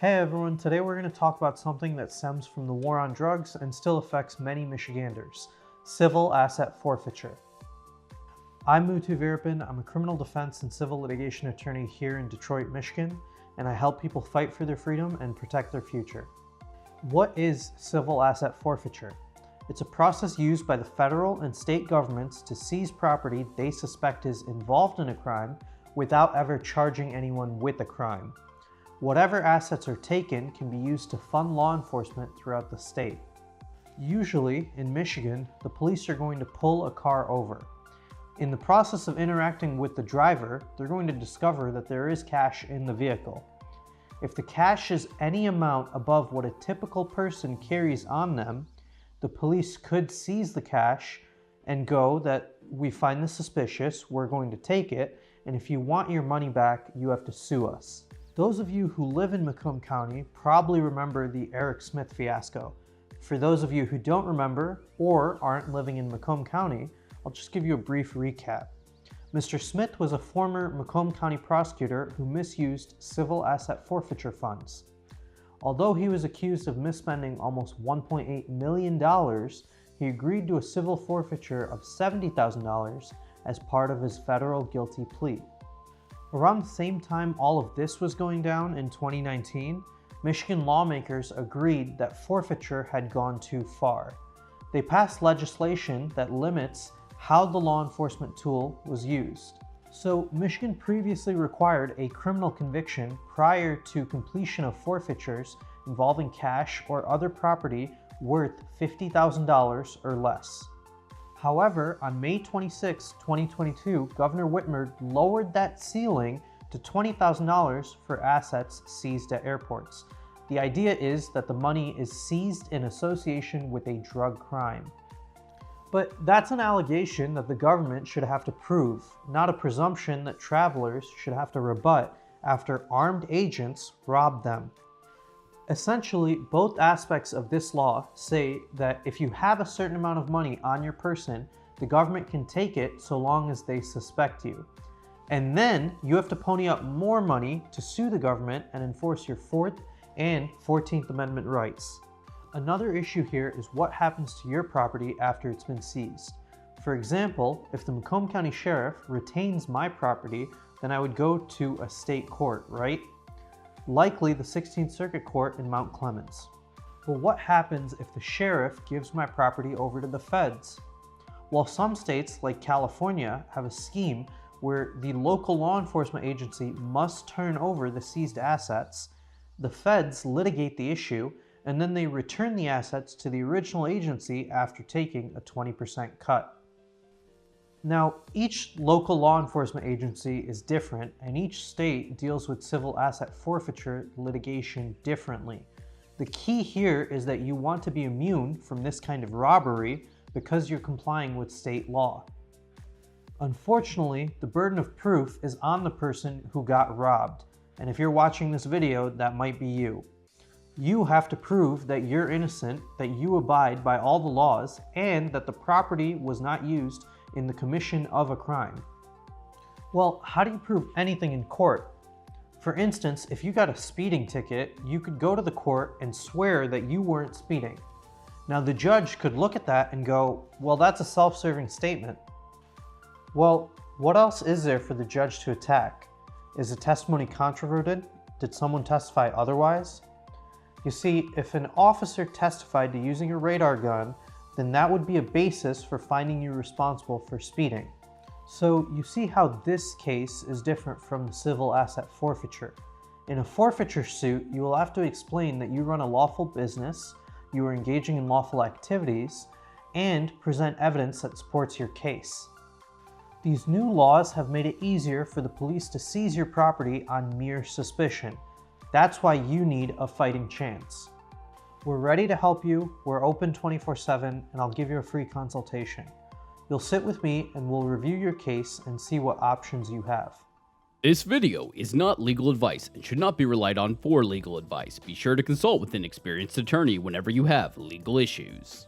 Hey everyone, today we're going to talk about something that stems from the war on drugs and still affects many Michiganders: civil asset forfeiture. I'm Muthu Veerappan. I'm a criminal defense and civil litigation attorney here in Detroit, Michigan, and I help people fight for their freedom and protect their future. What is civil asset forfeiture? It's a process used by the federal and state governments to seize property they suspect is involved in a crime without ever charging anyone with a crime. Whatever assets are taken can be used to fund law enforcement throughout the state. Usually, in Michigan, the police are going to pull a car over. In the process of interacting with the driver, they're going to discover that there is cash in the vehicle. If the cash is any amount above what a typical person carries on them, the police could seize the cash and go that we find this suspicious, we're going to take it, and if you want your money back, you have to sue us. Those of you who live in Macomb County probably remember the Eric Smith fiasco. For those of you who don't remember or aren't living in Macomb County, I'll just give you a brief recap. Mr. Smith was a former Macomb County prosecutor who misused civil asset forfeiture funds. Although he was accused of misspending almost $1.8 million, he agreed to a civil forfeiture of $70,000 as part of his federal guilty plea. Around the same time all of this was going down in 2019, Michigan lawmakers agreed that forfeiture had gone too far. They passed legislation that limits how the law enforcement tool was used. So Michigan previously required a criminal conviction prior to completion of forfeitures involving cash or other property worth $50,000 or less. However, on May 26, 2022, Governor Whitmer lowered that ceiling to $20,000 for assets seized at airports. The idea is that the money is seized in association with a drug crime. But that's an allegation that the government should have to prove, not a presumption that travelers should have to rebut after armed agents robbed them. Essentially, both aspects of this law say that if you have a certain amount of money on your person, the government can take it so long as they suspect you. And then you have to pony up more money to sue the government and enforce your 4th and 14th Amendment rights. Another issue here is what happens to your property after it's been seized. For example, if the Macomb County Sheriff retains my property, then I would go to a state court, right? Likely the 16th Circuit Court in Mount Clemens. But what happens if the sheriff gives my property over to the feds? Well, some states, like California, have a scheme where the local law enforcement agency must turn over the seized assets, the feds litigate the issue, and then they return the assets to the original agency after taking a 20% cut. Now, each local law enforcement agency is different, and each state deals with civil asset forfeiture litigation differently. The key here is that you want to be immune from this kind of robbery because you're complying with state law. Unfortunately, the burden of proof is on the person who got robbed, and if you're watching this video, that might be you. You have to prove that you're innocent, that you abide by all the laws, and that the property was not used in the commission of a crime. Well, how do you prove anything in court? For instance, if you got a speeding ticket, you could go to the court and swear that you weren't speeding. Now the judge could look at that and go, well, that's a self-serving statement. Well, what else is there for the judge to attack? Is the testimony controverted? Did someone testify otherwise? You see, if an officer testified to using a radar gun, then that would be a basis for finding you responsible for speeding. So you see how this case is different from the civil asset forfeiture. In a forfeiture suit, you will have to explain that you run a lawful business, you are engaging in lawful activities, and present evidence that supports your case. These new laws have made it easier for the police to seize your property on mere suspicion. That's why you need a fighting chance. We're ready to help you, we're open 24/7, and I'll give you a free consultation. You'll sit with me and we'll review your case and see what options you have. This video is not legal advice and should not be relied on for legal advice. Be sure to consult with an experienced attorney whenever you have legal issues.